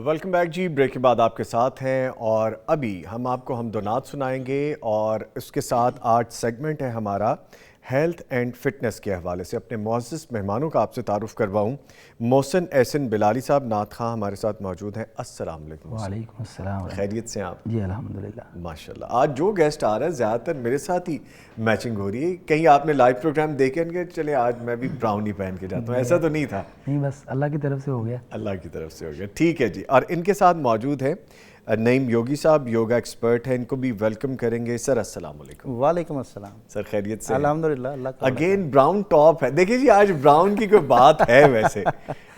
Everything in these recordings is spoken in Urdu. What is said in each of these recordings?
ویلکم بیک جی. بریک کے بعد آپ کے ساتھ ہیں اور ابھی ہم آپ کو حمد و نعت سنائیں گے اور اس کے ساتھ آج سیگمنٹ ہے ہمارا ہیلتھ اینڈ فٹنس کے حوالے سے. اپنے معزز مہمانوں کا آپ سے تعارف کرواؤں. محسن احسن بلالی صاحب نعت خواں ہمارے ساتھ موجود ہیں. السلام علیکم. وعلیکم السلام. خیریت سے آپ؟ جی الحمدللہ. ماشاءاللہ. آج جو گیسٹ آ رہا ہے زیادہ تر میرے ساتھ ہی میچنگ ہو رہی ہے. کہیں آپ نے لائیو پروگرام دیکھے کہ چلے آج میں بھی براؤن ہی پہن کے جاتا ہوں، ایسا تو نہیں تھا؟ نہیں، بس اللہ کی طرف سے ہو گیا. اللہ کی طرف سے ہو گیا. ٹھیک ہے جی. اور ان کے ساتھ موجود ہیں نعیم یوگی صاحب، یوگا ایکسپرٹ ہیں. ان کو بھی ویلکم کریں گے. سر السلام علیکم. وعلیکم السلام. سر خیریت سے؟ الحمدللہ اللہ کا. اگین براؤن ٹاپ ہے. دیکھیے جی آج براؤن کی کوئی بات ہے ویسے.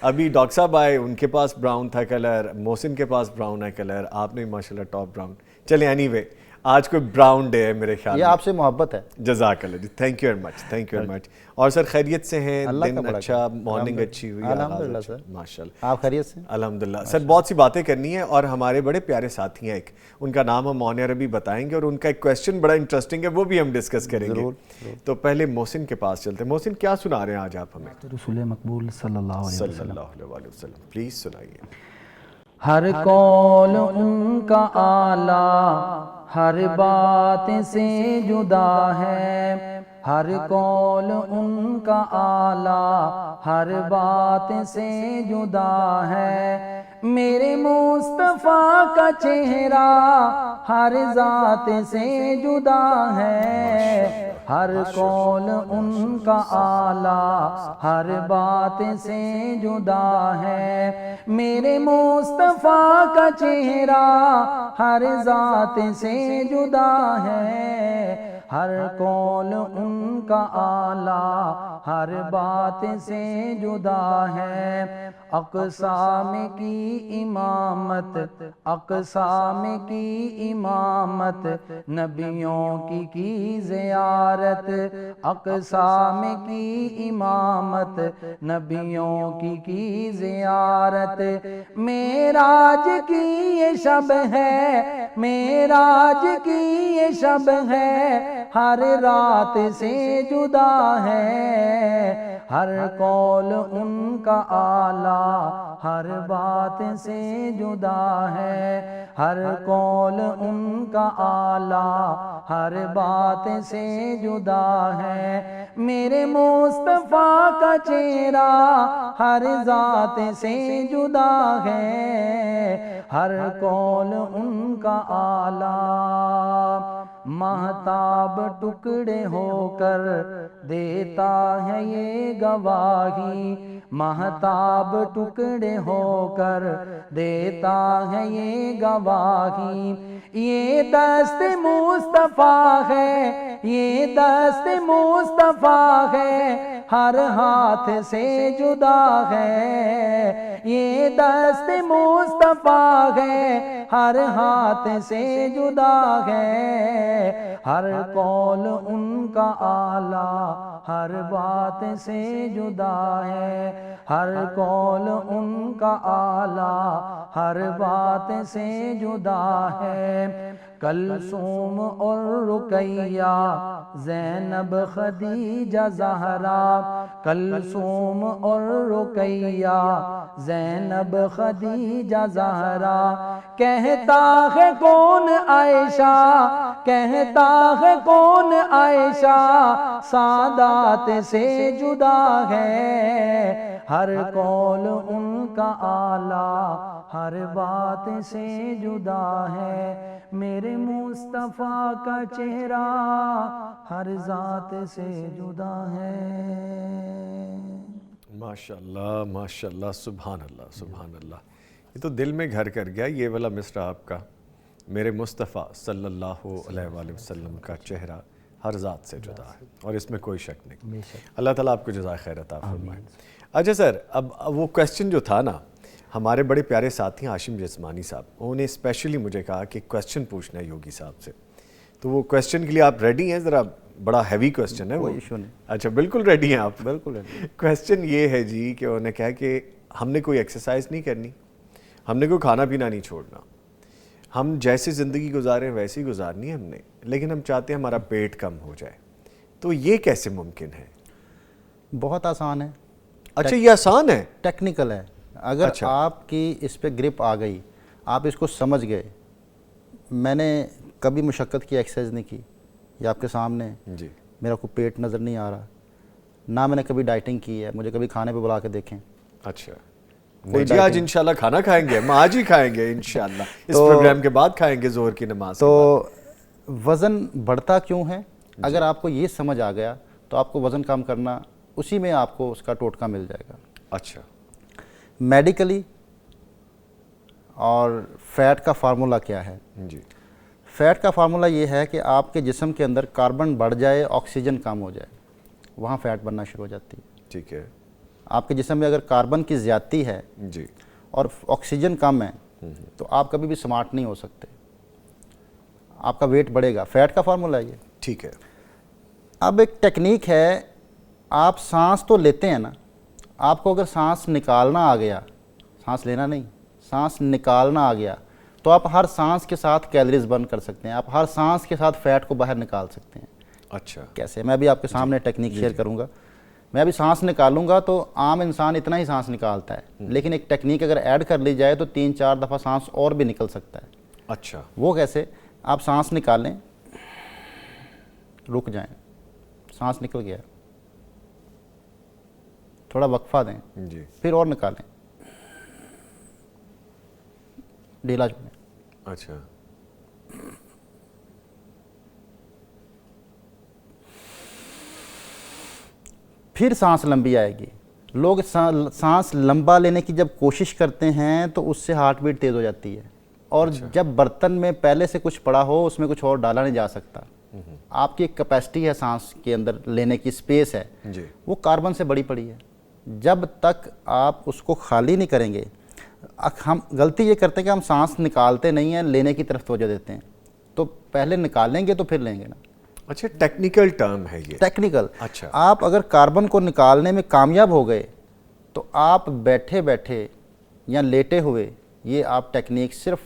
ابھی ڈاکٹر صاحب آئے، ان کے پاس براؤن تھا کلر، محسن کے پاس براؤن ہے کلر، آپ نے ماشاءاللہ ٹاپ براؤن. چلیں اینی وے آج کوئی براؤن ڈے ہے میرے خیال میں. یہ آپ سے محبت ہے. جزاک اللہ جی. Thank you very much. Thank you very much. اور سر خیریت سے ہیں؟ دن اچھا، مارننگ اچھی ہوئی؟ الحمدللہ سر. ماشاء اللہ. آپ خیریت سے؟ الحمدللہ. سر بہت سی باتیں کرنی ہیں اور ہمارے بڑے پیارے ساتھی ہیں، ایک ان کا نام ہم آن ایئر ابھی بتائیں گے اور ان کا ایک کویسچن بڑا انٹرسٹنگ ہے، وہ بھی ہم ڈسکس کریں گے. تو پہلے محسن کے پاس چلتے ہیں. محسن کیا سنا رہے ہیں آج آپ ہمیں؟ رسول مقبول صلی اللہ علیہ وسلم. صلی اللہ علیہ وسلم. پلیز سنائیے. ہر قول ان کا اعلیٰ ہر بات سے جدا ہے. ہر قول ان کا اعلیٰ ہر بات سے جدا ہے. میرے مصطفیٰ کا چہرہ ہر ذات سے جدا ہے. ہر قول ان کا اعلیٰ ہر بات سے جدا ہے. میرے مصطفیٰ کا چہرہ ہر ذات سے جدا ہے. ہر قول ان کا اعلیٰ ہر بات سے جدا ہے. اقسام کی امامت اقسام کی امامت نبیوں کی زیارت. اقسام کی امامت نبیوں کی زیارت. معراج کی یہ شب ہے معراج کی یہ شب ہے ہر رات سے جدا ہے. ہر قول ان کا اعلیٰ ہر بات سے جدا ہے. ہر قول ان کا اعلیٰ ہر بات سے جدا ہے. میرے مصطفیٰ کا چہرہ ہر ذات سے جدا ہے. ہر قول ان کا اعلیٰ. مہتاب ٹکڑے ہو کر دیتا ہے یہ گواہی. مہتاب ٹکڑے ہو کر دیتا ہے یہ گواہی. یہ دست مصطفیٰ ہے یہ دست مصطفیٰ ہے ہر ہاتھ سے جدا ہے. یہ دست مصطفیٰ ہے ہر ہاتھ سے جدا ہے. ہر قول ان کا اعلیٰ ہر بات سے جدا ہے. ہر قول ان کا اعلیٰ ہر بات سے جدا ہے. کلثوم اور رقیہ زینب خدیجہ زہرا. کلثوم اور رقیہ زینب خدیجہ زہرا. کہتا ہے کون عائشہ کہتا ہے کون عائشہ سادات سے جدا ہے. ہر قول ان کا اعلیٰ ہر بات سے جدا ہے. میرے مصطفیٰ کا چہرہ ہر ذات سے جدا ہے. ماشاءاللہ ماشاءاللہ. سبحان اللہ سبحان اللہ. یہ تو دل میں گھر کر گیا یہ والا مصرع آپ کا. میرے مصطفیٰ صلی اللہ علیہ وآلہ وسلم کا چہرہ ہر ذات سے جدا ہے اور اس میں کوئی شک نہیں. اللہ تعالیٰ آپ کو جزائے خیر عطا فرمائے. اچھا سر، اب وہ کویسچن جو تھا نا ہمارے بڑے پیارے ساتھی عاشم جسمانی صاحب، انہوں نے اسپیشلی مجھے کہا کہ کویسچن پوچھنا ہے یوگی صاحب سے، تو وہ کویسچن کے لیے آپ ریڈی ہیں؟ ذرا بڑا ہیوی کویسچن ہے وہ. کوئی ایشو نہیں. اچھا بالکل ریڈی ہیں آپ؟ بالکل ریڈی. کویسچن یہ ہے جی کہ انہوں نے کہا کہ ہم نے کوئی ایکسرسائز نہیں کرنی، ہم نے کوئی کھانا پینا نہیں چھوڑنا، ہم جیسے زندگی گزاریں ویسے ہی گزارنی ہے ہم نے، لیکن ہم چاہتے ہیں ہمارا پیٹ کم ہو جائے، تو یہ کیسے ممکن ہے؟ بہت آسان ہے. اچھا یہ آسان ہے؟ ٹیکنیکل ہے. اگر آپ کی اس پہ گرپ آ گئی، آپ اس کو سمجھ گئے. میں نے کبھی مشقت کی ایکسرسائز نہیں کی، یہ آپ کے سامنے جی. میرا کوئی پیٹ نظر نہیں آ رہا، نہ میں نے کبھی ڈائٹنگ کی ہے، مجھے کبھی کھانے پہ بلا کے دیکھیں. اچھا نہیں جی، آج انشاءاللہ کھانا کھائیں گے ہم، آج ہی کھائیں گے انشاءاللہ، اس پروگرام کے بعد کھائیں گے ظہر کی نماز کے بعد. تو وزن بڑھتا کیوں ہے؟ اگر آپ کو یہ سمجھ آ گیا تو آپ کو وزن کم کرنا اسی میں آپ کو اس کا ٹوٹکا مل جائے گا. اچھا میڈیکلی اور فیٹ کا فارمولا کیا ہے؟ جی. فیٹ کا فارمولا یہ ہے کہ آپ کے جسم کے اندر کاربن بڑھ جائے، آکسیجن کم ہو جائے، وہاں فیٹ بننا شروع ہو جاتی ہے. ٹھیک ہے. آپ کے جسم میں اگر کاربن کی زیادتی ہے جی اور آکسیجن کم ہے تو آپ کبھی بھی سمارٹ نہیں ہو سکتے، آپ کا ویٹ بڑھے گا. فیٹ کا فارمولا ہے یہ. ٹھیک ہے. اب ایک ٹیکنیک ہے، آپ سانس تو لیتے ہیں نا، آپ کو اگر سانس نکالنا آ گیا، سانس لینا نہیں، سانس نکالنا آ گیا تو آپ ہر سانس کے ساتھ کیلریز برن کر سکتے ہیں، آپ ہر سانس کے ساتھ فیٹ کو باہر نکال سکتے ہیں. اچھا کیسے؟ میں بھی آپ کے سامنے ٹیکنیک شیئر کروں گا. میں ابھی سانس نکالوں گا تو عام انسان اتنا ہی سانس نکالتا ہے، لیکن ایک ٹیکنیک اگر ایڈ کر لی جائے تو 3-4 دفعہ سانس اور بھی نکل سکتا ہے. اچھا وہ کیسے؟ آپ سانس نکالیں، رک جائیں، سانس نکل گیا، تھوڑا وقفہ دیں، جی. پھر اور نکالیں، ڈھیلا چھوڑیں. اچھا پھر سانس لمبی آئے گی. لوگ سانس لمبا لینے کی جب کوشش کرتے ہیں تو اس سے ہارٹ بیٹ تیز ہو جاتی ہے، اور جب برتن میں پہلے سے کچھ پڑا ہو اس میں کچھ اور ڈالا نہیں جا سکتا. آپ کی ایک کیپیسٹی ہے سانس کے اندر لینے کی، اسپیس ہے، جی. وہ کاربن سے بڑی پڑی ہے. جب تک آپ اس کو خالی نہیں کریں گے، ہم غلطی یہ کرتے ہیں کہ ہم سانس نکالتے نہیں ہیں، لینے کی طرف توجہ دیتے ہیں. تو پہلے نکالیں گے تو پھر لیں گے نا. اچھا ٹیکنیکل ٹرم ہے یہ. ٹیکنیکل. اچھا. آپ اگر کاربن کو نکالنے میں کامیاب ہو گئے تو آپ بیٹھے بیٹھے یا لیٹے ہوئے یہ آپ ٹیکنیک صرف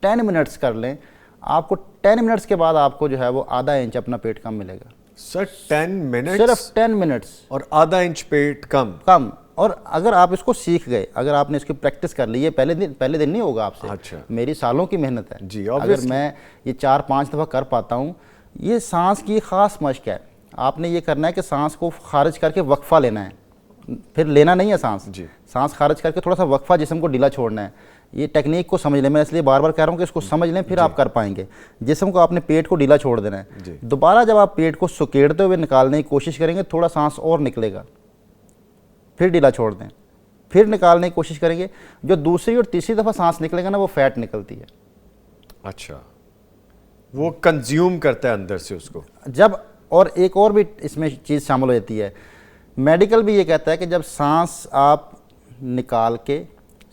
10 منٹس کر لیں، آپ کو 10 منٹس کے بعد آپ کو جو ہے وہ آدھا انچ اپنا پیٹ کم ملے گا. سر 10 منٹس؟ صرف 10 منٹس اور آدھا انچ پیٹ کم؟ اور اگر آپ اس کو سیکھ گئے، اگر آپ نے اس کی پریکٹس کر لی، یہ پہلے دن نہیں ہوگا آپ سے. اچھا. میری سالوں کی محنت ہے. جی. اگر میں یہ 4-5 دفعہ کر پاتا ہوں، یہ سانس کی خاص مشق ہے. آپ نے یہ کرنا ہے کہ سانس کو خارج کر کے وقفہ لینا ہے، پھر لینا نہیں ہے سانس. جی. سانس خارج کر کے تھوڑا سا وقفہ جسم کو ڈھیلا چھوڑنا ہے. یہ ٹیکنیک کو سمجھ لیں، میں اس لیے بار بار کہہ رہا ہوں کہ اس کو سمجھ لیں پھر آپ کر پائیں گے. جسم کو آپ نے پیٹ کو ڈھیلا چھوڑ دینا ہے. جی. دوبارہ جب آپ پیٹ کو سکیڑتے ہوئے نکالنے کی کوشش کریں گے، تھوڑا سانس اور نکلے گا، پھر ڈھیلا چھوڑ دیں، پھر نکالنے کی کوشش کریں گے. جو دوسری اور تیسری دفعہ سانس نکلے گا نا، وہ فیٹ نکلتی ہے. اچھا. وہ کنزیوم کرتا ہے اندر سے اس کو. جب اور ایک اور بھی اس میں چیز شامل ہو جاتی ہے، میڈیکل بھی یہ کہتا ہے کہ جب سانس آپ نکال کے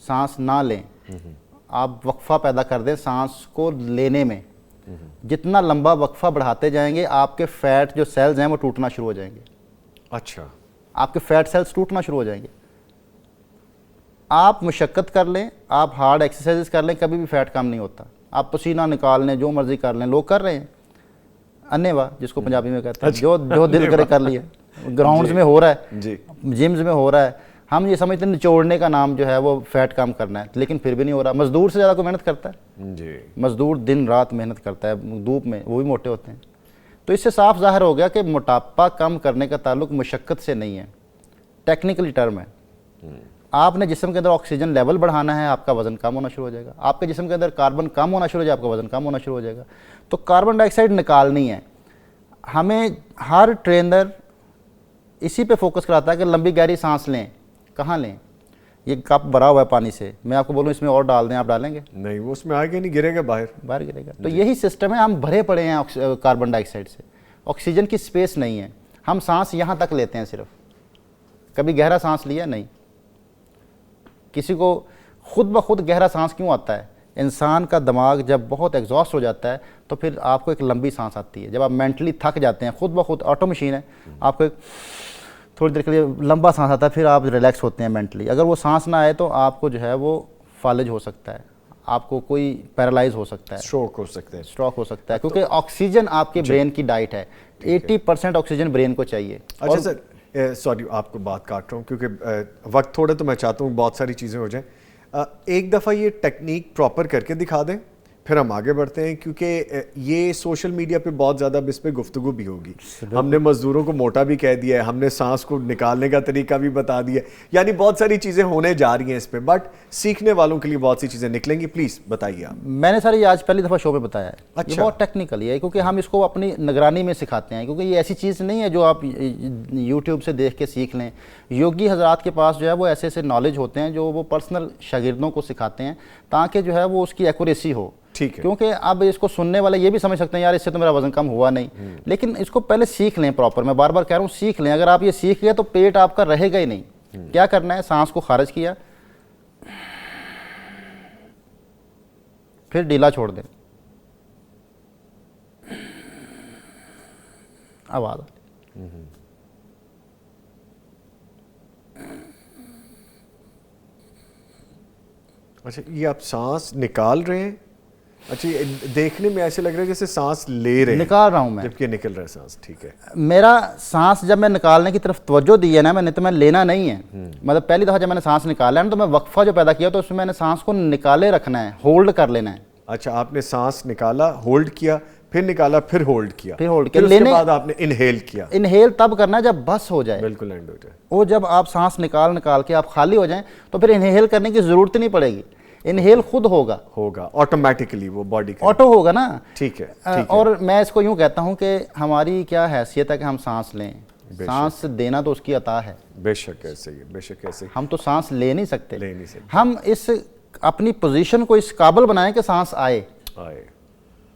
سانس نہ لیں، آپ وقفہ پیدا کر دیں سانس کو لینے میں، جتنا لمبا وقفہ بڑھاتے جائیں گے آپ کے فیٹ جو سیلز ہیں وہ ٹوٹنا شروع ہو جائیں گے. اچھا. آپ کے فیٹ سیلز ٹوٹنا شروع ہو جائیں گے. آپ مشقت کر لیں، آپ ہارڈ ایکسرسائز کر لیں، کبھی بھی فیٹ کم نہیں ہوتا. آپ پسینہ نکال لیں، جو مرضی کر لیں، لوگ کر رہے ہیں انے وا جس کو پنجابی میں کہتے ہیں، جو دل کرے کر لیا. گراؤنڈز میں ہو رہا ہے، جمز میں ہو رہا ہے. ہم یہ سمجھتے ہیں نچوڑنے کا نام جو ہے وہ فیٹ کم کرنا ہے، لیکن پھر بھی نہیں ہو رہا. مزدور سے زیادہ کوئی محنت کرتا ہے؟ جی. مزدور دن رات محنت کرتا ہے دھوپ میں، وہ بھی موٹے ہوتے ہیں. تو اس سے صاف ظاہر ہو گیا کہ موٹاپا کم کرنے کا تعلق مشقت سے نہیں ہے، ٹیکنیکلی ٹرم ہے. آپ نے جسم کے اندر آکسیجن لیول بڑھانا ہے، آپ کا وزن کم ہونا شروع ہو جائے گا. آپ کے جسم کے اندر کاربن کم ہونا شروع ہو جائے، آپ کا وزن کم ہونا شروع ہو جائے گا. تو کاربن ڈائی آکسائڈ نکالنی ہے. ہمیں ہر ٹرینر اسی پہ فوکس کراتا ہے کہ لمبی گہری سانس لیں. کہاں لیں؟ یہ کپ بھرا ہوا ہے پانی سے، میں آپ کو بولوں اس میں اور ڈال دیں، آپ ڈالیں گے؟ نہیں، وہ اس میں آگے نہیں گرے گا، باہر گرے گا. تو یہی سسٹم ہے، ہم بھرے پڑے ہیں کاربن ڈائی آکسائڈ سے، آکسیجن کی سپیس نہیں ہے. ہم سانس یہاں تک لیتے ہیں صرف. کبھی گہرا سانس لیا نہیں. کسی کو خود بخود گہرا سانس کیوں آتا ہے؟ انسان کا دماغ جب بہت ایگزاسٹ ہو جاتا ہے تو پھر آپ کو ایک لمبی سانس آتی ہے. جب آپ مینٹلی تھک جاتے ہیں, خود بخود آٹو مشین ہے, آپ کو ایک تھوڑی دیر کے لیے لمبا سانس آتا ہے, پھر آپ ریلیکس ہوتے ہیں مینٹلی. اگر وہ سانس نہ آئے تو آپ کو جو ہے وہ فالج ہو سکتا ہے, آپ کو کوئی پیرالائز ہو سکتا ہے, اسٹروک ہو سکتے ہیں. اسٹروک ہو سکتا ہے, کیونکہ آکسیجن آپ کے برین کی ڈائٹ ہے. 80% آکسیجن برین کو چاہیے. اچھا سر, سوری آپ کو بات کاٹ رہا ہوں کیونکہ وقت تھوڑا تو میں چاہتا ہوں بہت ساری چیزیں ہو جائیں. ایک دفعہ یہ ٹیکنیک پراپر کر کے دکھا دیں, پھر ہم آگے بڑھتے ہیں, کیونکہ یہ سوشل میڈیا پہ بہت زیادہ اس پہ گفتگو بھی ہوگی. ہم نے مزدوروں کو موٹا بھی کہہ دیا ہے, ہم نے سانس کو نکالنے کا طریقہ بھی بتا دیا, یعنی بہت ساری چیزیں ہونے جا رہی ہیں اس پہ, بٹ سیکھنے والوں کے لیے بہت سی چیزیں نکلیں گی. پلیز بتائیے آپ. میں نے سر یہ آج پہلی دفعہ شو میں بتایا ہے. یہ بہت ٹیکنیکل ہے کیونکہ ہم اس کو اپنی نگرانی میں سکھاتے ہیں, کیونکہ یہ ایسی چیز نہیں ہے جو آپ یوٹیوب سے دیکھ کے سیکھ لیں. یوگی حضرات کے پاس جو ہے وہ ایسے ایسے نالج ہوتے ہیں جو وہ پرسنل شاگردوں کو سکھاتے ہیں تاکہ جو ہے وہ اس کی ایکوریسی ہو. کیونکہ اب اس کو سننے والے یہ بھی سمجھ سکتے ہیں یار اس سے تو میرا وزن کم ہوا نہیں, لیکن اس کو پہلے سیکھ لیں پراپر. میں بار بار کہہ رہا ہوں سیکھ لیں. اگر آپ یہ سیکھ گئے تو پیٹ آپ کا رہے گا ہی نہیں. کیا کرنا ہے, سانس کو خارج کیا, پھر ڈھیلا چھوڑ دیں, آواز. اچھا یہ آپ سانس نکال رہے ہیں, اچھا دیکھنے میں ایسے لگ رہا ہے جیسے سانس لے رہے ہیں, نکال رہا ہوں میں, جبکہ نکل رہا ہے سانس. ٹھیک ہے. میرا سانس جب میں نکالنے کی طرف توجہ دی ہے نا, میں نے تو میں لینا نہیں ہے. مطلب پہلی دفعہ جب میں نے سانس نکالا ہے نا تو میں وقفہ جو پیدا کیا تو اس میں نے سانس کو نکالے رکھنا ہے, ہولڈ کر لینا ہے. اچھا آپ نے سانس نکالا, ہولڈ کیا, پھر نکالا, پھر ہولڈ کیا, پھر ہولڈ کیا, پھر اس کے بعد آپ نے انہیل کیا. انہیل تب کرنا ہے جب بس ہو جائے, بالکل اینڈ ہو جائے. وہ جب آپ سانس نکال کے آپ خالی ہو جائیں تو پھر انہیل کرنے کی ضرورت نہیں پڑے گی. انہیل خود ہوگا آٹومیٹکلی, وہ باڈی کا آٹو ہوگا نا. ٹھیک ہے. اور میں اس کو یوں کہتا ہوں کہ ہماری کیا حیثیت ہے کہ ہم سانس لیں, سانس دینا تو اس کی عطا ہے. بے شک ایسے ہی, بے شک ایسے ہی. ہم تو سانس لے نہیں سکتے. ہم اس اپنی پوزیشن کو اس قابل بنائیں کہ سانس آئے,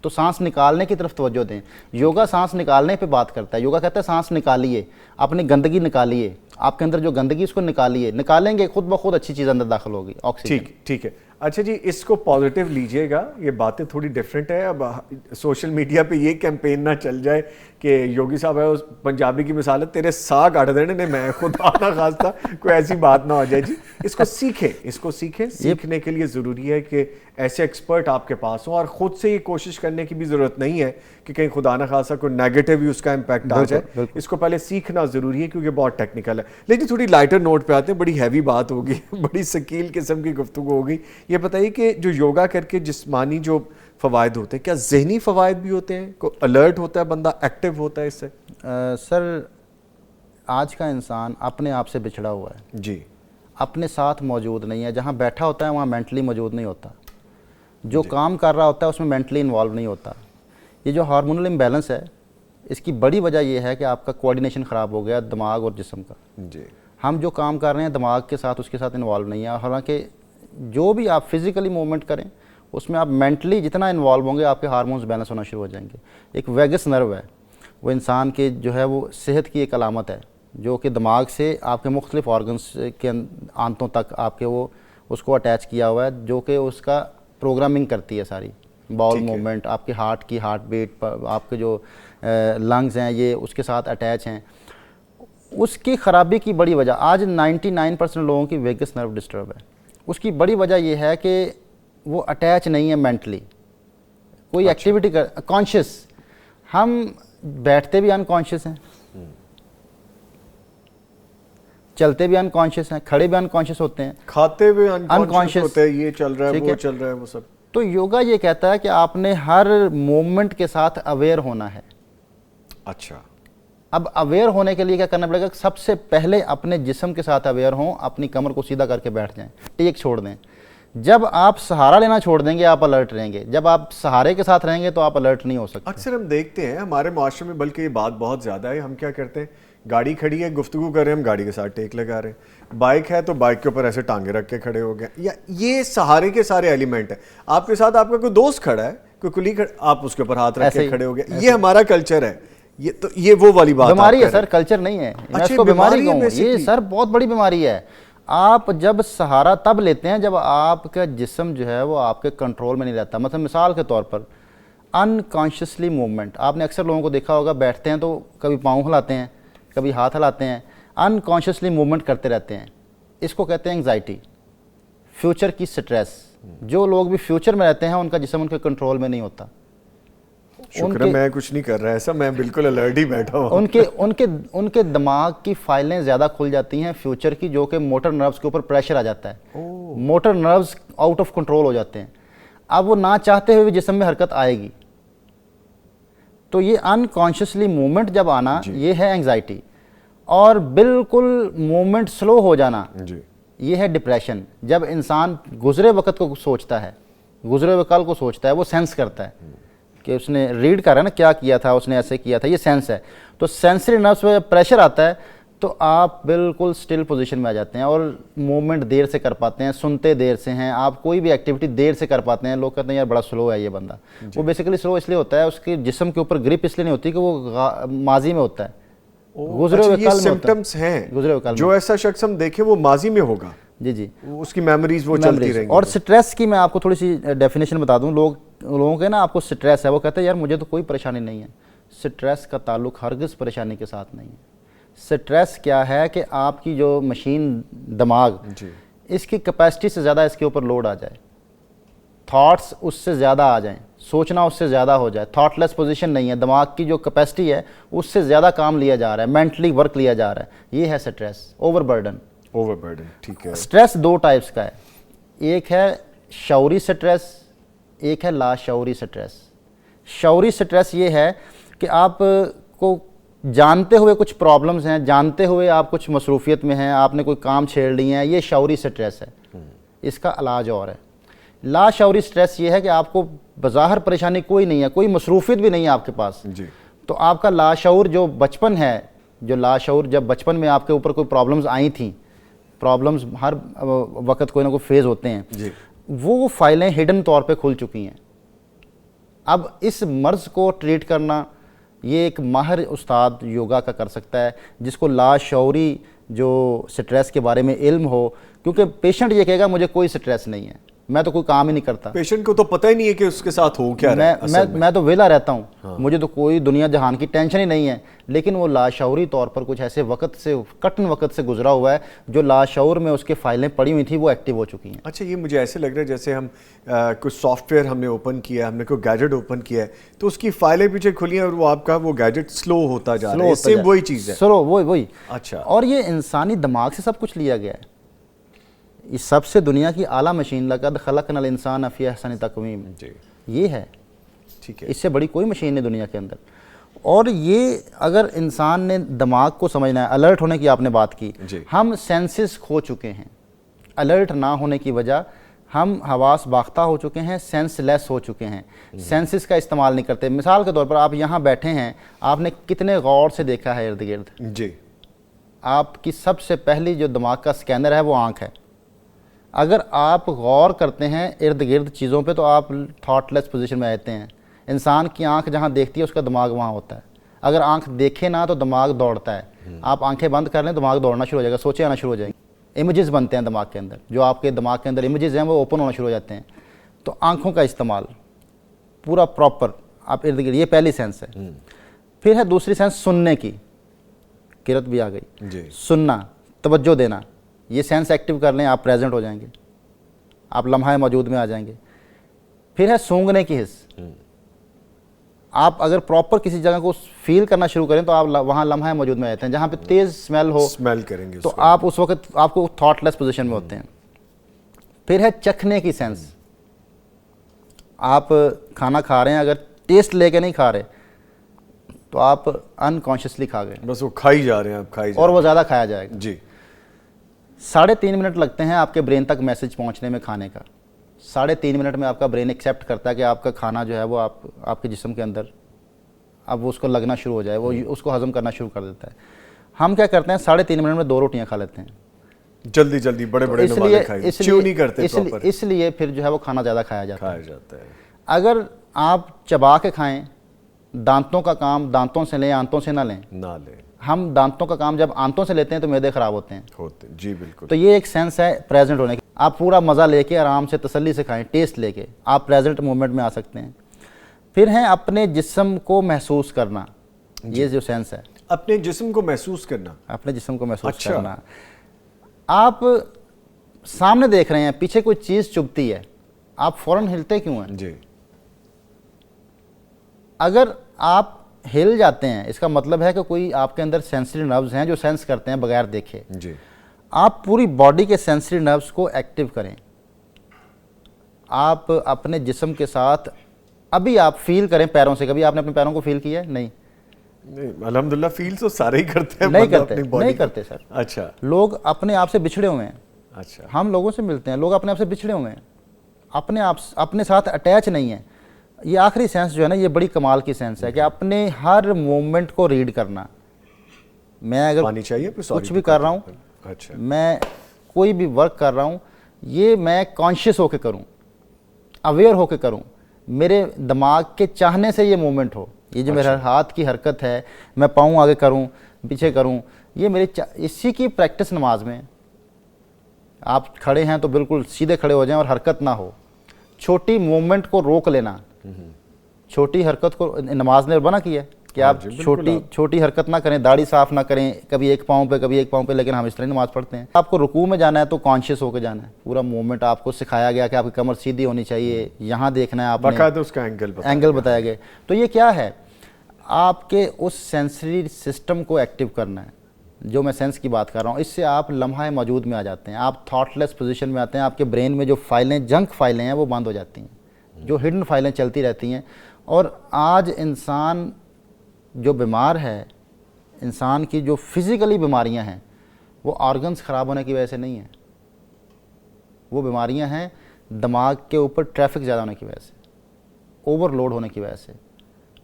تو سانس نکالنے کی طرف توجہ دیں. یوگا سانس نکالنے پہ بات کرتا ہے. یوگا کہتا ہے سانس نکالیے, اپنی گندگی نکالیے, آپ کے اندر جو گندگی اس کو نکالیے. نکالیں گے خود بخود اچھی چیز اندر داخل ہوگی, آکسیجن. ٹھیک ہے. اچھا جی, اس کو پازیٹیو لیجئے گا, یہ باتیں تھوڑی ڈیفرنٹ ہے. اب سوشل میڈیا پہ یہ کیمپین نہ چل جائے کہ یوگی صاحب ہے پنجابی کی مثال ہے, تیرے سا کٹ دینے نے, میں خدا نہ خواستہ کوئی ایسی بات نہ ہو جائے. جی اس کو سیکھیں. سیکھنے کے لیے ضروری ہے کہ ایسے ایکسپرٹ آپ کے پاس ہوں, اور خود سے یہ کوشش کرنے کی بھی ضرورت نہیں ہے کہ کہیں خدا نہ خواستہ کوئی نیگیٹو ہی اس کا امپیکٹ آ جائے. اس کو پہلے سیکھنا ضروری ہے کیونکہ بہت ٹیکنیکل ہے. لیکن تھوڑی لائٹر نوٹ پہ آتے ہیں, بڑی ہیوی بات ہوگی, بڑی ثقیل قسم کی گفتگو ہوگی. یہ بتائیے کہ جو یوگا کر کے جسمانی جو فوائد ہوتے ہیں, کیا ذہنی فوائد بھی ہوتے ہیں؟ کوئی الرٹ ہوتا ہے بندہ, ایکٹیو ہوتا ہے اس سے؟ سر آج کا انسان اپنے آپ سے بچھڑا ہوا ہے جی, اپنے ساتھ موجود نہیں ہے. جہاں بیٹھا ہوتا ہے وہاں مینٹلی موجود نہیں ہوتا, جو کام کر رہا ہوتا ہے اس میں مینٹلی انوالو نہیں ہوتا. یہ جو ہارمونل امبیلنس ہے اس کی بڑی وجہ یہ ہے کہ آپ کا کوآرڈینیشن خراب ہو گیا دماغ اور جسم کا. جی ہم جو کام کر رہے ہیں دماغ کے ساتھ اس کے ساتھ انوالو نہیں ہے. حالانکہ جو بھی آپ فزیکلی موومنٹ کریں اس میں آپ مینٹلی جتنا انوالو ہوں گے آپ کے ہارمونز بیلنس ہونا شروع ہو جائیں گے. ایک ویگس نرو ہے, وہ انسان کے جو ہے وہ صحت کی ایک علامت ہے, جو کہ دماغ سے آپ کے مختلف آرگنس کے آنتوں تک آپ کے وہ اس کو اٹیچ کیا ہوا ہے, جو کہ اس کا پروگرامنگ کرتی ہے ساری باؤل موومنٹ. آپ کے ہارٹ کی ہارٹ بیٹ, آپ کے جو لنگز ہیں یہ اس کے ساتھ اٹیچ ہیں. اس کی خرابی کی بڑی وجہ آج 99% لوگوں کی ویگس نرو ڈسٹرب ہے. اس کی بڑی وجہ یہ ہے کہ وہ اٹیچ نہیں ہے مینٹلی, کوئی ایکٹیویٹی کانشیس. ہم بیٹھتے بھی انکانشیس ہیں, چلتے بھی انکانشیس ہیں, کھڑے بھی انکانشیس ہوتے ہیں, کھاتے ہوئے انکانشیس ہوتے ہیں, یہ چل رہا ہے وہ چل رہا ہے وہ سب. تو یوگا یہ کہتا ہے کہ آپ نے ہر مومنٹ کے ساتھ اویئر ہونا ہے. اچھا, اب اویئر ہونے کے لیے کیا کرنا پڑے گا؟ سب سے پہلے اپنے جسم کے ساتھ اویئر ہوں, اپنی کمر کو سیدھا کر کے بیٹھ جائیں, ٹیک چھوڑ دیں. جب آپ سہارا لینا چھوڑ دیں گے آپ الرٹ رہیں گے, جب آپ سہارے کے ساتھ رہیں گے تو آپ الرٹ نہیں ہو سکتے. اکثر ہم دیکھتے ہیں ہمارے معاشرے میں, بلکہ یہ بات بہت زیادہ ہے, ہم کیا کرتے ہیں, گاڑی کھڑی ہے, گفتگو کر رہے ہیں, ہم گاڑی کے ساتھ ٹیک لگا رہے ہیں. بائک ہے تو بائک کے اوپر ایسے ٹانگے رکھ کے کھڑے ہو گئے, یا یہ سہارے کے سارے ایلیمنٹ ہیں. آپ کے ساتھ آپ کا کوئی دوست کھڑا ہے, کوئی کلیگ, آپ اس کے اوپر ہاتھ رکھ کے کھڑے ہو گئے. یہ ہمارا کلچر ہے. یہ تو یہ وہ والی بات بیماری ہے سر, کلچر نہیں ہے. میں اس کو بیماری کہوں, یہ سر بہت بڑی بیماری ہے. آپ جب سہارا تب لیتے ہیں جب آپ کا جسم جو ہے وہ آپ کے کنٹرول میں نہیں رہتا. مثلا مثال کے طور پر انکانشیسلی موومنٹ, آپ نے اکثر لوگوں کو دیکھا ہوگا بیٹھتے ہیں تو کبھی پاؤں ہلاتے ہیں, کبھی ہاتھ ہلاتے ہیں, انکانشیسلی موومنٹ کرتے رہتے ہیں. اس کو کہتے ہیں انگزائٹی, فیوچر کی سٹریس. جو لوگ بھی فیوچر میں رہتے ہیں ان کا جسم ان کے کنٹرول میں نہیں ہوتا. شکر ہے میں کچھ نہیں کر رہا ایسا, میں بالکل الرٹ ہی بیٹھا ہوں. ان کے دماغ کی فائلیں زیادہ کھل جاتی ہیں فیوچر کی, جو کہ موٹر نروز کے اوپر پریشر آ جاتا ہے. Motor nerves out of control ہو جاتے ہیں. اب وہ نہ چاہتے ہوئے بھی جسم میں حرکت آئے گی. تو یہ انکانشیسلی موومنٹ جب آنا یہ ہے انگزائٹی. اور بالکل موومنٹ سلو ہو جانا یہ ہے ڈپریشن. جب انسان گزرے وقت کو سوچتا ہے, گزرے ہوئے کل کو سوچتا ہے, وہ سینس کرتا ہے کہ اس نے ریڈ کر رہا ہے نا کیا کیا تھا اس نے, ایسے کیا تھا, یہ سینس ہے. تو سینسری نروس پہ پریشر آتا ہے تو آپ بالکل سٹل پوزیشن میں آ جاتے ہیں اور موومنٹ دیر سے کر پاتے ہیں, سنتے دیر سے ہیں, آپ کوئی بھی ایکٹیویٹی دیر سے کر پاتے ہیں. لوگ کہتے ہیں یار بڑا سلو ہے یہ بندہ. وہ بیسیکلی سلو اس لیے ہوتا ہے, اس کے جسم کے اوپر گرپ اس لیے نہیں ہوتی کہ وہ ماضی میں ہوتا ہے, گزرے ہوئے کل میں ہوتا ہے. گزرے ہوئے کل جو ایسا شخص ہم دیکھیں وہ ماضی میں ہوگا. جی اس کی میموریز وہ چلتی رہیں گی. اور سٹریس کی میں آپ کو تھوڑی سی ڈیفینیشن بتا دوں. لوگوں کے نا آپ کو سٹریس ہے, وہ کہتے ہیں یار مجھے تو کوئی پریشانی نہیں ہے. سٹریس کا تعلق ہرگز پریشانی کے ساتھ نہیں ہے. سٹریس کیا ہے کہ آپ کی جو مشین دماغ اس کی کیپیسٹی سے زیادہ اس کے اوپر لوڈ آ جائے, تھاٹس اس سے زیادہ آ جائیں, سوچنا اس سے زیادہ ہو جائے. تھاٹ لیس پوزیشن نہیں ہے, دماغ کی جو کیپیسٹی ہے اس سے زیادہ کام لیا جا رہا ہے, مینٹلی ورک لیا جا رہا ہے. یہ ہے سٹریس, اوور برڈن. ٹھیک ہے. سٹریس دو ٹائپس کا ہے, ایک ہے شعوری سٹریس, ایک ہے لاشعوری سٹریس. شعوری سٹریس یہ ہے کہ آپ کو جانتے ہوئے کچھ پرابلمز ہیں, جانتے ہوئے آپ کچھ مصروفیت میں ہیں, آپ نے کوئی کام چھیڑ لی ہیں, یہ شعوری سٹریس ہے. اس کا علاج اور ہے. لاشعوری سٹریس یہ ہے کہ آپ کو بظاہر پریشانی کوئی نہیں ہے, کوئی مصروفیت بھی نہیں ہے آپ کے پاس, تو آپ کا لاشعور جو بچپن ہے, جو لاشعور جب بچپن میں آپ کے اوپر کوئی پرابلمز آئی تھیں, پرابلمز ہر وقت کوئی نہ کوئی فیز ہوتے ہیں, وہ فائلیں ہڈن طور پہ کھل چکی ہیں. اب اس مرض کو ٹریٹ کرنا یہ ایک ماہر استاد یوگا کا کر سکتا ہے, جس کو لاشعوری جو سٹریس کے بارے میں علم ہو. کیونکہ پیشنٹ یہ کہے گا مجھے کوئی سٹریس نہیں ہے, میں تو کوئی کام ہی نہیں کرتا. پیشنٹ کو تو پتہ ہی نہیں ہے کہ اس کے ساتھ ہو کیا رہا ہے. میں تو ویلا رہتا ہوں, مجھے تو کوئی دنیا جہان کی ٹینشن ہی نہیں ہے. لیکن وہ لاشعوری طور پر کچھ ایسے وقت سے, کٹن وقت سے گزرا ہوا ہے, جو لاشعور میں اس کے فائلیں پڑی ہوئی تھیں وہ ایکٹیو ہو چکی ہیں. اچھا, یہ مجھے ایسے لگ رہا ہے جیسے ہم کوئی سافٹ ویئر ہم نے اوپن کیا ہے, ہم نے کوئی گیجٹ اوپن کیا ہے, تو اس کی فائلیں پیچھے کھلی ہیں اور وہ آپ کا وہ گیجٹ سلو ہوتا جا رہا ہے. سیم وہی چیز ہے. سلو وہی. اچھا. اور یہ انسانی دماغ سے سب کچھ لیا گیا ہے. یہ سب سے دنیا کی اعلیٰ مشین, لقد خلقنا الانسان فی احسن تقویم, یہ ہے. ٹھیک ہے. اس سے بڑی کوئی مشین نہیں دنیا کے اندر. اور یہ اگر انسان نے دماغ کو سمجھنا ہے, الرٹ ہونے کی آپ نے بات کی, ہم سینسز کھو چکے ہیں. الرٹ نہ ہونے کی وجہ ہم حواس باختہ ہو چکے ہیں, سینس لیس ہو چکے ہیں, سینسز کا استعمال نہیں کرتے. مثال کے طور پر آپ یہاں بیٹھے ہیں, آپ نے کتنے غور سے دیکھا ہے ارد گرد. آپ کی سب سے پہلی جو دماغ کا سکینر ہے وہ آنکھ ہے. اگر آپ غور کرتے ہیں ارد گرد چیزوں پہ تو آپ تھاٹ لیس پوزیشن میں آتے ہیں. انسان کی آنکھ جہاں دیکھتی ہے اس کا دماغ وہاں ہوتا ہے. اگر آنکھ دیکھے نہ تو دماغ دوڑتا ہے. آپ آنکھیں بند کر لیں دماغ دوڑنا شروع ہو جائے گا, سوچیں آنا شروع ہو جائیں گے, امیجز بنتے ہیں دماغ کے اندر, جو آپ کے دماغ کے اندر امیجز ہیں وہ اوپن ہونا شروع ہو جاتے ہیں. تو آنکھوں کا استعمال پورا پراپر آپ ارد گرد, یہ پہلی سینس ہے. پھر ہے دوسری سینس سننے کی, قرت بھی آ گئی. سننا, توجہ دینا, یہ سینس ایکٹیو کر لیں آپ پریزنٹ ہو جائیں گے, آپ لمحہ موجود میں آ جائیں گے. پھر ہے سونگھنے کی حس. آپ اگر پراپر کسی جگہ کو فیل کرنا شروع کریں تو آپ وہاں لمحہ موجود میں آتے ہیں. جہاں پہ تیز اسمیل ہو, اسمیل کریں گے تو آپ اس وقت آپ کو تھاٹ لیس پوزیشن میں ہوتے ہیں. پھر ہے چکھنے کی سینس. آپ کھانا کھا رہے ہیں, اگر ٹیسٹ لے کے نہیں کھا رہے تو آپ انکانشیسلی کھا گئے, بس وہ کھائی جا رہے ہیں, آپ کھائی جا رہے ہیں, اور وہ زیادہ کھایا جائے گا. 3.5 منٹ لگتے ہیں آپ کے برین تک میسج پہنچنے میں کھانے کا. 3.5 منٹ میں آپ کا برین ایکسیپٹ کرتا ہے کہ آپ کا کھانا جو ہے وہ آپ کے جسم کے اندر اب وہ اس کو لگنا شروع ہو جائے, وہ اس کو ہضم کرنا شروع کر دیتا ہے. ہم کیا کرتے ہیں 3.5 منٹ میں 2 روٹیاں کھا لیتے ہیں, جلدی بڑے نوالے کھائیں, چیو نہیں کرتے پراپر, اس لیے پھر جو ہے وہ کھانا زیادہ کھایا جاتا ہے. اگر آپ چبا کے کھائیں, دانتوں کا کام دانتوں سے لیں, آنتوں سے نہ لیں. ہم دانتوں کا کام جب آنتوں سے لیتے ہیں تو معدے خراب ہوتے ہیں. جی بالکل. تو یہ ایک سینس ہے پریزنٹ ہونے کی. آپ پورا مزہ لے کے آرام سے تسلی سے کھائیں, ٹیسٹ لے کے آپ پریزنٹ مومنٹ میں آ سکتے ہیں. پھر ہیں اپنے جسم کو محسوس کرنا, یہ جو سینس ہے اپنے جسم کو محسوس کرنا. اپنے جسم کو محسوس کرنا. آپ سامنے دیکھ رہے ہیں, پیچھے کوئی چیز چبھتی ہے, آپ فوراً ہلتے کیوں ہیں؟ جی. اگر آپ ہل جاتے ہیں اس کا مطلب ہے کہ کوئی آپ کے اندر سینسری نروز ہیں جو سینس کرتے ہیں بغیر دیکھے. جی. آپ پوری باڈی کے سینسری نروز کو ایکٹیو کریں. آپ اپنے جسم کے ساتھ ابھی آپ فیل کریں پیروں سے. کبھی آپ نے اپنے پیروں کو فیل کیا ہے؟ نہیں. الحمدللہ فیل تو سارے ہی کرتے ہیں. نہیں کرتے سر. اچھا. لوگ اپنے آپ سے بچھڑے ہوئے ہیں. اچھا. ہم لوگوں سے ملتے ہیں, لوگ اپنے آپ سے بچھڑے ہوئے ہیں, اپنے ساتھ اٹیچ نہیں ہیں. یہ آخری سینس جو ہے نا, یہ بڑی کمال کی سینس ہے کہ اپنے ہر مومنٹ کو ریڈ کرنا. میں اگر کچھ بھی کر رہا ہوں, میں کوئی بھی ورک کر رہا ہوں, یہ میں کانشیس ہو کے کروں, اویئر ہو کے کروں, میرے دماغ کے چاہنے سے یہ مومنٹ ہو. یہ جو میرے ہاتھ کی حرکت ہے, میں پاؤں آگے کروں پیچھے کروں, یہ میرے اسی کی پریکٹس نماز میں. آپ کھڑے ہیں تو بالکل سیدھے کھڑے ہو جائیں اور حرکت نہ ہو. چھوٹی مومنٹ کو روک لینا, چھوٹی حرکت کو نماز نے بنا کیا ہے کہ آپ چھوٹی حرکت نہ کریں, داڑھی صاف نہ کریں, کبھی ایک پاؤں پہ کبھی ایک پاؤں پہ, لیکن ہم اس طرح نماز پڑھتے ہیں. آپ کو رکوع میں جانا ہے تو کانشیس ہو کے جانا ہے. پورا موومنٹ آپ کو سکھایا گیا کہ آپ کی کمر سیدھی ہونی چاہیے, یہاں دیکھنا ہے آپ نے, باقاعدہ اس کا اینگل بتایا گیا. تو یہ کیا ہے, آپ کے اس سینسری سسٹم کو ایکٹیو کرنا ہے. جو میں سینس کی بات کر رہا ہوں, اس سے آپ لمحہ موجود میں آ جاتے ہیں, آپ تھاٹ لیس پوزیشن میں آتے ہیں. آپ کے برین میں جو فائلیں, جنک فائلیں ہیں, وہ بند ہو جاتی ہیں, جو ہڈن فائلیں چلتی رہتی ہیں. اور آج انسان جو بیمار ہے, انسان کی جو فزیکلی بیماریاں ہیں, وہ آرگنز خراب ہونے کی وجہ سے نہیں ہیں. وہ بیماریاں ہیں دماغ کے اوپر ٹریفک زیادہ ہونے کی وجہ سے, اوور لوڈ ہونے کی وجہ سے.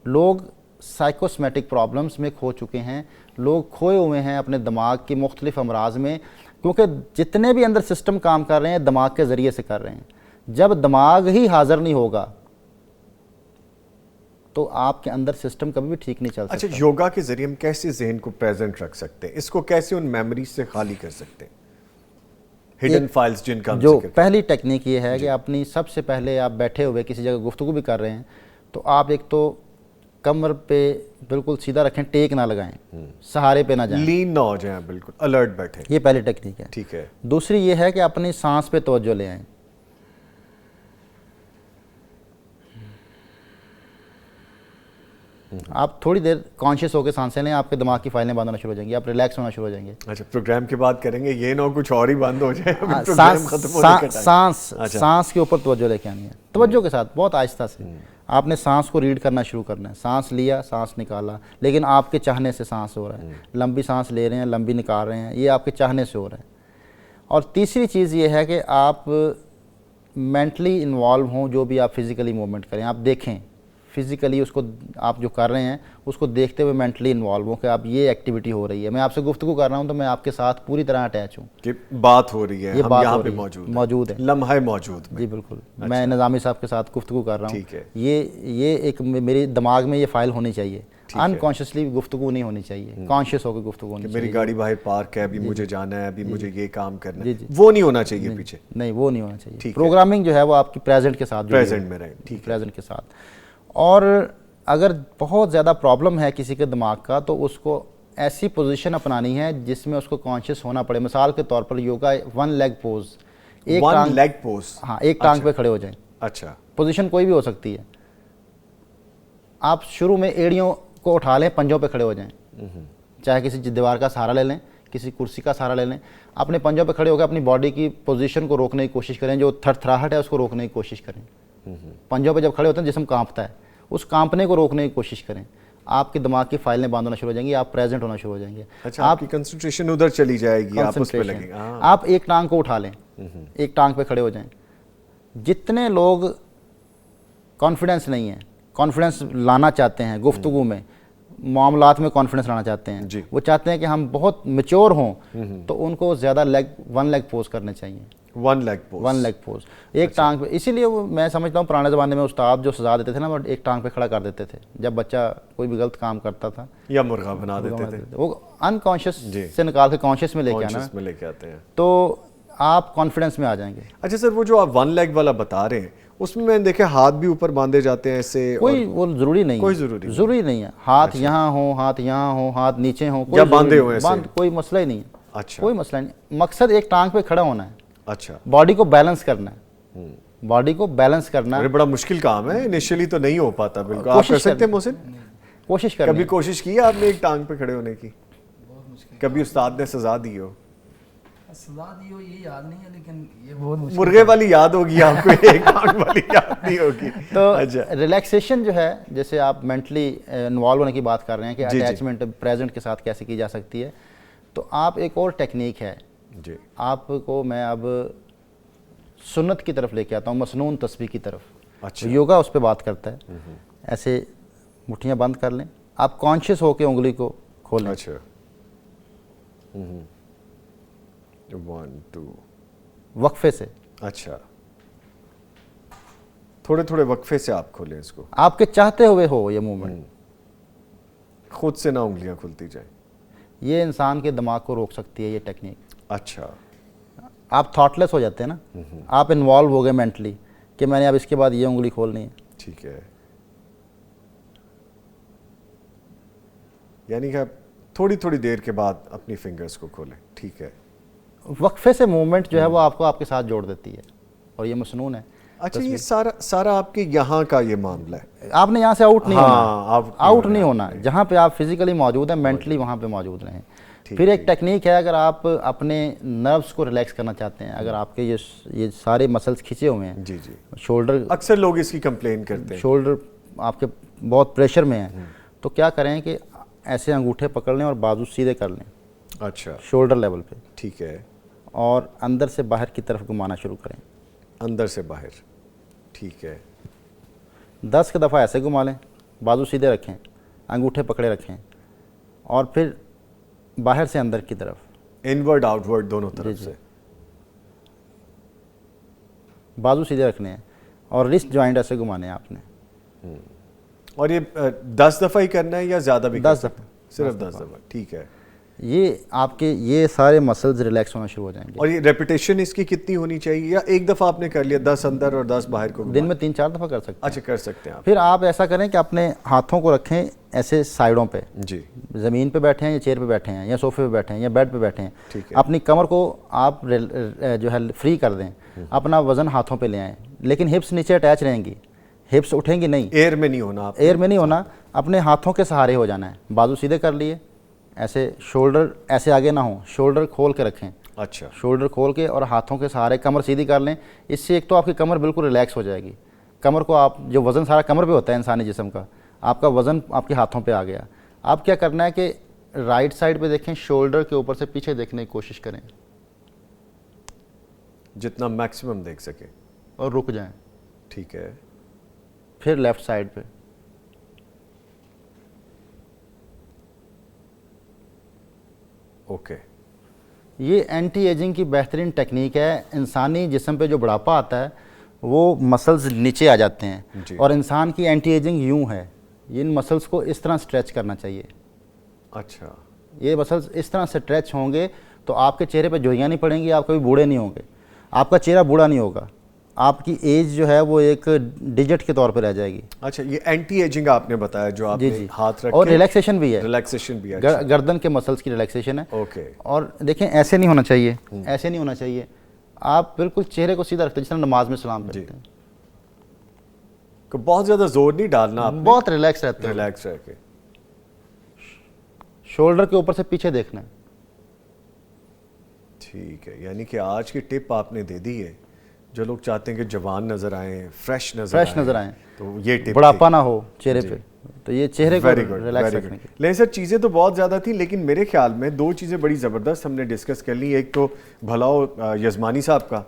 لوگ سائیکوسمیٹک پرابلمز میں کھو چکے ہیں, لوگ کھوئے ہوئے ہیں اپنے دماغ کی مختلف امراض میں, کیونکہ جتنے بھی اندر سسٹم کام کر رہے ہیں دماغ کے ذریعے سے کر رہے ہیں. جب دماغ ہی حاضر نہیں ہوگا تو آپ کے اندر سسٹم کبھی بھی ٹھیک نہیں چل سکتا. اچھا, یوگا کے ذریعے ہم کیسے ذہن کو پریزنٹ رکھ سکتے ہیں, اس کو کیسے ان میموریز سے خالی کر سکتے ہیں, ہڈن فائلز جن کا ہم جو ذکر پہلی ٹیکنیک یہ ہے کہ اپنی سب سے پہلے آپ بیٹھے ہوئے کسی جگہ گفتگو بھی کر رہے ہیں تو آپ ایک تو کمر پہ بالکل سیدھا رکھیں, ٹیک نہ لگائیں, سہارے پہ نہ جائیں, لین نہ ہو جائیں, بالکل الرٹ بیٹھیں. یہ پہلی ٹیکنیک ہے. ٹھیک ہے. دوسری یہ ہے کہ اپنی سانس پہ توجہ لے آئیں. آپ تھوڑی دیر کانشیس ہو کے سانسیں لیں, آپ کے دماغ کی فائلیں بند ہونا شروع ہو جائیں گی, آپ ریلیکس ہونا شروع ہو جائیں گے. اچھا, پروگرام کی بات کریں گے, یہ نہ کچھ اور ہی بند ہو جائے. سانس کے اوپر توجہ لے کے آنی ہے, توجہ کے ساتھ, بہت آہستہ سے. آپ نے سانس کو ریڈ کرنا شروع کرنا ہے. سانس لیا, سانس نکالا, لیکن آپ کے چاہنے سے سانس ہو رہا ہے. لمبی سانس لے رہے ہیں, لمبی نکال رہے ہیں, یہ آپ کے چاہنے سے ہو رہا ہے. اور تیسری چیز یہ ہے کہ آپ مینٹلی انوالو ہوں, جو بھی آپ فزیکلی موومنٹ کریں, آپ دیکھیں فزیکلی اس کو, آپ جو کر رہے ہیں اس کو دیکھتے ہوئے مینٹلی انوالو ہوں کہ آپ یہ ایکٹیویٹی ہو رہی ہے. میں آپ سے گفتگو کر رہا ہوں تو میں آپ کے ساتھ پوری طرح اٹیچ ہوں کہ بات ہو رہی ہے, یہ ہم بات یہاں ہو پہ رہی ہے, موجود ہے, لمحہ موجود میں. جی بالکل. میں نظامی صاحب کے ساتھ گفتگو کر رہا ہوں, ٹھیک ہے. یہ ایک میری دماغ میں یہ فائل ہونی چاہیے. انکانشیسلی گفتگو نہیں ہونی چاہیے, کانشیس ہو کے گفتگو ہونی چاہیے. میری گاڑی باہر پارک ہے, ابھی مجھے جانا ہے, ابھی مجھے یہ کام کرنا ہے, وہ نہیں ہونا چاہیے پیچھے. نہیں, وہ نہیں ہونا چاہیے. پروگرامنگ جو ہے وہ آپ کی پریزنٹ کے ساتھ, پریزنٹ میں رہیں. ٹھیک ہے, پریزنٹ کے ساتھ. اور اگر بہت زیادہ پرابلم ہے کسی کے دماغ کا تو اس کو ایسی پوزیشن اپنانی ہے جس میں اس کو کانشیس ہونا پڑے. مثال کے طور پر یوگا 1 لیگ پوز, ایک ٹانگ پہ کھڑے ہو جائیں. اچھا, پوزیشن کوئی بھی ہو سکتی ہے. آپ شروع میں ایڑیوں کو اٹھا لیں, پنجوں پہ کھڑے ہو جائیں, چاہے کسی دیوار کا سہارا لے لیں, کسی کرسی کا سہارا لے لیں. اپنے پنجوں پہ کھڑے ہو کے اپنی باڈی کی پوزیشن کو روکنے کی کوشش کریں, جو تھر تھراہٹ ہے اس کو روکنے کی کوشش کریں. پنجوں پہ جب کھڑے ہوتے ہیں جسم کانپتا ہے, اس کانپنے کو روکنے کی کوشش کریں. آپ کے دماغ کی فائلیں بند ہونا شروع ہو جائیں گی, آپ پریزنٹ ہونا شروع ہو جائیں گے. اچھا, آپ کی کنسنٹریشن ادھر چلی جائے گی, آپ اس پہ لگیں گے. آپ ایک ٹانگ کو اٹھا لیں, ایک ٹانگ پہ کھڑے ہو جائیں. جتنے لوگ کانفیڈنس نہیں ہیں, کانفیڈنس لانا چاہتے ہیں گفتگو میں, معاملات میں کانفیڈنس لانا چاہتے ہیں, وہ چاہتے ہیں کہ ہم بہت میچور ہوں, تو ان کو زیادہ 1 لیگ پوز کرنے چاہیے. One leg pose. One leg pose, ایک ٹانگ پہ. اسی لیے وہ میں سمجھتا ہوں پرانے زمانے میں استاد جو سزا دیتے تھے نا وہ ایک ٹانگ پہ کھڑا کر دیتے تھے جب بچہ کوئی بھی غلط کام کرتا تھا, یا مرغا بنا دیتے تھے, وہ انکانشیس سے نکال کے کانشیس میں لے کے آنا, میں لے کے آتے ہیں, تو آپ کانفیڈنس میں آ جائیں گے. اچھا سر, وہ جو آپ ون لیگ والا بتا رہے ہیں اس میں میں نے دیکھا ہاتھ بھی اوپر باندھے جاتے ہیں ایسے, کوئی وہ ضروری نہیں, کوئی ضروری نہیں ہے, ہاتھ یہاں ہو, ہاتھ یہاں ہو, ہاتھ نیچے ہوں, یا باندھے ہوئے ایسے, کوئی مسئلہ ہی نہیں ہے. اچھا, کوئی مسئلہ نہیں, مقصد ایک ٹانگ پہ کھڑا ہونا ہے. اچھا, باڈی کو بیلنس کرنا ہے, باڈی کو بیلنس کرنا ہے. بڑا مشکل کام ہے, انیشلی تو نہیں ہو پاتا بالکل. آپ کر سکتے ہیں محسن, کوشش کریں. کبھی کوشش کی ہے آپ نے ایک ٹانگ پہ کھڑے ہونے کی؟ کبھی استاد نے سزا دی ہو؟ سزا دی ہو یہ یاد نہیں ہے, لیکن یہ بہت مرغے والی یاد ہوگی آپ کو, ایک ٹانگ والی یاد نہیں ہوگی. تو ریلیکسیشن جو ہے, جیسے آپ مینٹلی انوالو ہونے کی بات کر رہے ہیں کہ اٹیچمنٹ پریزنٹ کے ساتھ کیسے کی جا سکتی ہے, تو آپ ایک اور ٹیکنیک ہے جی, آپ کو میں اب سنت کی طرف لے کے آتا ہوں, مسنون تسبیح کی طرف. اچھا, یوگا اس پہ بات کرتا ہے. ایسے مٹھیاں بند کر لیں, آپ کانشیس ہو کے انگلی کو کھولیں. اچھا, 1 2, وقفے سے. اچھا, تھوڑے تھوڑے وقفے سے آپ کھولیں اس کو, آپ کے چاہتے ہوئے ہو یہ موومنٹ, خود سے نہ انگلیاں کھلتی جائیں. یہ انسان کے دماغ کو روک سکتی ہے یہ ٹیکنیک. اچھا, آپ تھاٹ لیس ہو جاتے ہیں نا, آپ انوالو ہو گئے مینٹلی کہ میں نے اب اس کے بعد یہ انگلی کھولنی ہے. ٹھیک ہے, یعنی کہ آپ تھوڑی تھوڑی دیر کے بعد اپنی فنگرز کو کھولیں. ٹھیک ہے, وقفے سے موومنٹ جو ہے وہ آپ کو آپ کے ساتھ جوڑ دیتی ہے, اور یہ مسنون ہے. اچھا, یہ سارا آپ کے یہاں کا یہ معاملہ ہے, آپ نے یہاں سے آؤٹ نہیں ہونا, آؤٹ نہیں ہونا, ہونا, جہاں پہ آپ فزیکلی موجود ہیں مینٹلی وہاں پہ موجود رہیں. پھر ایک ٹیکنیک ہے, اگر آپ اپنے نروز کو ریلیکس کرنا چاہتے ہیں, اگر آپ کے یہ سارے مسلس کھنچے ہوئے ہیں, جی جی, شولڈر, اکثر لوگ اس کی کمپلین کرتے ہیں, شولڈر آپ کے بہت پریشر میں ہیں, تو کیا کریں کہ ایسے انگوٹھے پکڑ لیں اور بازو سیدھے کر لیں. اچھا, شولڈر لیول پہ. ٹھیک ہے, اور اندر سے باہر کی طرف گھمانا شروع کریں. اندر سے باہر. ٹھیک ہے, 10 کے دفعہ ایسے گھما لیں, بازو سیدھے رکھیں, انگوٹھے پکڑے رکھیں, اور پھر باہر سے اندر کی طرف, انورڈ آؤٹ ورڈ دونوں طرف سے. بازو سیدھے رکھنے ہیں اور رسٹ جوائنٹ ایسے گھمانے ہیں آپ نے. اور یہ 10 دفعہ ہی کرنا ہے یا زیادہ بھی؟ 10 دفعہ, صرف 10 دفعہ. ٹھیک ہے, یہ آپ کے یہ سارے مسلز ریلیکس ہونا شروع ہو جائیں گے. اور یہ ریپیٹیشن اس کی کتنی ہونی چاہیے, یا ایک دفعہ آپ نے کر لیا 10 اندر اور 10 باہر کو؟ دن میں 3-4 دفعہ کر سکتے ہیں. اچھا, کر سکتے ہیں آپ. پھر آپ ایسا کریں کہ اپنے ہاتھوں کو رکھیں ایسے سائڈوں پہ, جی, زمین پہ بیٹھے ہیں یا چیئر پہ بیٹھے ہیں یا صوفے پہ بیٹھے ہیں یا بیڈ پہ بیٹھے ہیں. ٹھیک ہے, اپنی کمر کو آپ جو ہے فری کر دیں, اپنا وزن ہاتھوں پہ لے آئیں, لیکن ہپس نیچے اٹیچ رہیں گی, ہپس اٹھیں گی نہیں, ایئر میں نہیں ہونا, ایئر میں نہیں ہونا, اپنے ہاتھوں کے سہارے ہو جانا ہے. بازو سیدھے کر لیے, ایسے شولڈر ایسے آگے نہ ہوں, شولڈر کھول کے رکھیں. اچھا, شولڈر کھول کے اور ہاتھوں کے سہارے کمر سیدھی کر لیں. اس سے ایک تو آپ کی کمر بالکل ریلیکس ہو جائے گی. کمر کو آپ جو وزن سارا کمر پہ ہوتا ہے انسانی جسم کا, آپ کا وزن آپ کے ہاتھوں پہ آ گیا. آپ کیا کرنا ہے کہ رائٹ سائڈ پہ دیکھیں, شولڈر کے اوپر سے پیچھے دیکھنے کی کوشش کریں, جتنا میکسیمم دیکھ سکیں, اور رک جائیں. ٹھیک ہے, پھر لیفٹ سائڈ پہ, اوکے. یہ اینٹی ایجنگ کی بہترین ٹیکنیک ہے. انسانی جسم پہ جو بڑھاپا آتا ہے وہ مسلز نیچے آ جاتے ہیں, اور انسان کی اینٹی ایجنگ یوں ہے, ان مسلز کو اس طرح سٹریچ کرنا چاہیے. اچھا, یہ مسلز اس طرح سٹریچ ہوں گے تو آپ کے چہرے پہ جوئیاں نہیں پڑیں گی, آپ کبھی بوڑھے نہیں ہوں گے, آپ کا چہرہ بوڑھا نہیں ہوگا, آپ کی ایج جو ہے وہ ایک ڈیجٹ کے طور پہ رہ جائے گی. اچھا, یہ اینٹی ایجنگ آپ نے بتایا جو آپ نے ہاتھ رکھے, اور ریلیکسیشن بھی ہے, ریلیکسیشن بھی ہے, گردن کے مسلز کی ریلیکسیشن ہے. اوکے, اور دیکھیں ایسے نہیں ہونا چاہیے, ایسے نہیں ہونا چاہیے, آپ بالکل چہرے کو سیدھا رکھتے ہیں جس طرح نماز میں سلام پڑھتے ہیں. بہت زیادہ زور نہیں ڈالنا آپ نے, بہت ریلیکس رہتے ہیں, ریلیکس رہ کے. شولڈر کے اوپر سے پیچھے دیکھنا ہے. ٹھیک ہے, یعنی کہ آج کی ٹپ آپ نے دے دی ہے. جو لوگ چاہتے ہیں کہ جوان نظر آئیں, فریش نظر آئیں, تو یہ ٹپ, بڑھاپا نہ ہو چہرے پہ, تو یہ چہرے کو ریلیکس رکھنے کی. لیکن سر چیزیں تو بہت زیادہ تھیں, لیکن میرے خیال میں 2 چیزیں بڑی زبردست ہم نے ڈسکس کر لی. ایک تو بھلاؤ یزمانی صاحب کا,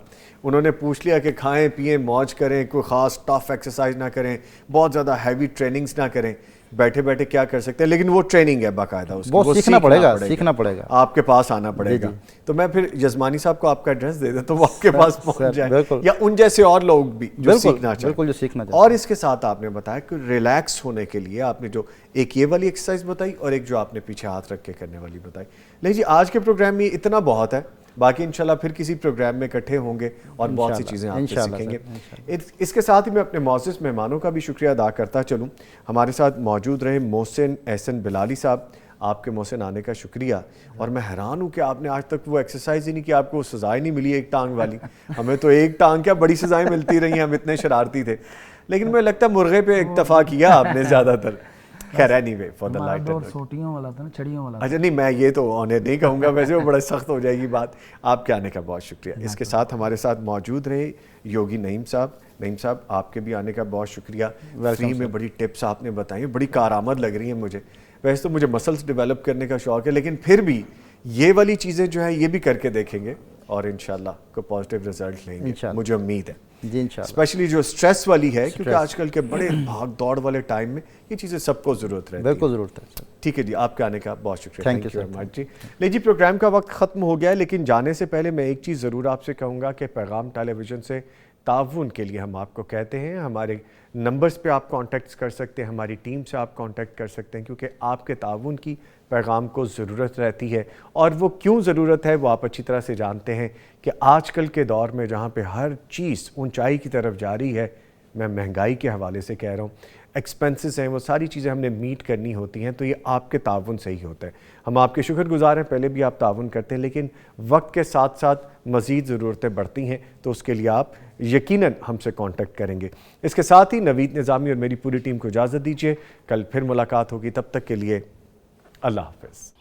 انہوں نے پوچھ لیا کہ کھائیں پئیں موج کریں, کوئی خاص ٹف ایکسرسائز نہ کریں, بہت زیادہ ہیوی ٹریننگز نہ کریں, بیٹھے بیٹھے کیا کر سکتے ہیں, لیکن وہ ٹریننگ ہے باقاعدہ, اس کی وہ سیکھنا پڑے گا, آپ کے پاس آنا پڑے گا. تو میں پھر یزمانی صاحب کو آپ کا ایڈریس دے دیتا ہوں, وہ آپ کے پاس پہنچ جائیں, یا ان جیسے اور لوگ بھی جو سیکھنا چاہیں. اور اس کے ساتھ آپ نے بتایا کہ ریلیکس ہونے کے لیے آپ نے جو ایک یہ والی ایکسرسائز بتائی اور ایک جو آپ نے پیچھے ہاتھ رکھ کے کرنے والی بتائی. نہیں جی, آج کے پروگرام میں اتنا بہت ہے, باقی انشاءاللہ پھر کسی پروگرام میں اکٹھے ہوں گے اور بہت سی چیزیں آپ سے سیکھیں گے. اس کے ساتھ ہی میں اپنے معزز مہمانوں کا بھی شکریہ ادا کرتا چلوں. ہمارے ساتھ موجود رہے محسن احسن بلالی صاحب, آپ کے محسن آنے کا شکریہ. اور میں حیران ہوں کہ آپ نے آج تک وہ ایکسرسائز ہی نہیں کی, آپ کو سزائیں نہیں ملی ایک ٹانگ والی. ہمیں تو ایک ٹانگ کیا بڑی سزائیں ملتی رہی ہیں, ہم اتنے شرارتی تھے. لیکن مجھے لگتا ہے مرغے پہ اکتفا کیا آپ نے زیادہ تر. خیر anyway for the light. سوٹیوں والا تھا نا, چھڑیوں والا. اچھا نہیں, میں یہ تو آنر نہیں کہوں گا, ویسے وہ بڑا سخت ہو جائے گی بات. آپ کے آنے کا بہت شکریہ. اس کے ساتھ ہمارے ساتھ موجود رہے یوگی نعیم صاحب. نعیم صاحب آپ کے بھی آنے کا بہت شکریہ. فری میں بڑی ٹپس آپ نے بتائی, بڑی کارآمد لگ رہی ہیں مجھے. ویسے تو مجھے مسلس ڈیولپ کرنے کا شوق ہے, لیکن پھر بھی یہ والی چیزیں جو ہیں یہ بھی کر کے دیکھیں گے اور انشاءاللہ کوئی پازیٹیو رزلٹ لیں گے, مجھے امید ہے. جی انشاءاللہ. اسپیشلی جو سٹریس والی ہے, کیونکہ آج کل کے بڑے بھاگ دوڑ والے ٹائم میں یہ چیزیں سب کو ضرورت رہتی ہے. بالکل ضرورت ہے. ٹھیک ہے جی, آپ کے آنے کا بہت شکریہ. تھینک یو ویری مچ جی. نہیں جی, پروگرام کا وقت ختم ہو گیا ہے, لیکن جانے سے پہلے میں ایک چیز ضرور آپ سے کہوں گا کہ پیغام ٹیلی ویژن سے تعاون کے لیے ہم آپ کو کہتے ہیں, ہمارے نمبرز پہ آپ کانٹیکٹ کر سکتے ہیں, ہماری ٹیم سے آپ کانٹیکٹ کر سکتے ہیں, کیونکہ آپ کے تعاون کی پیغام کو ضرورت رہتی ہے. اور وہ کیوں ضرورت ہے وہ آپ اچھی طرح سے جانتے ہیں کہ آج کل کے دور میں جہاں پہ ہر چیز اونچائی کی طرف جا رہی ہے, میں مہنگائی کے حوالے سے کہہ رہا ہوں, ایکسپینسز ہیں, وہ ساری چیزیں ہم نے میٹ کرنی ہوتی ہیں, تو یہ آپ کے تعاون سے ہی ہوتا ہے. ہم آپ کے شکر گزار ہیں, پہلے بھی آپ تعاون کرتے ہیں, لیکن وقت کے ساتھ ساتھ مزید ضرورتیں بڑھتی ہیں, تو اس کے لیے آپ یقیناً ہم سے کانٹیکٹ کریں گے. اس کے ساتھ ہی نوید نظامی اور میری پوری ٹیم کو اجازت دیجیے. کل پھر ملاقات ہوگی, تب تک کے لیے اللہ حافظ.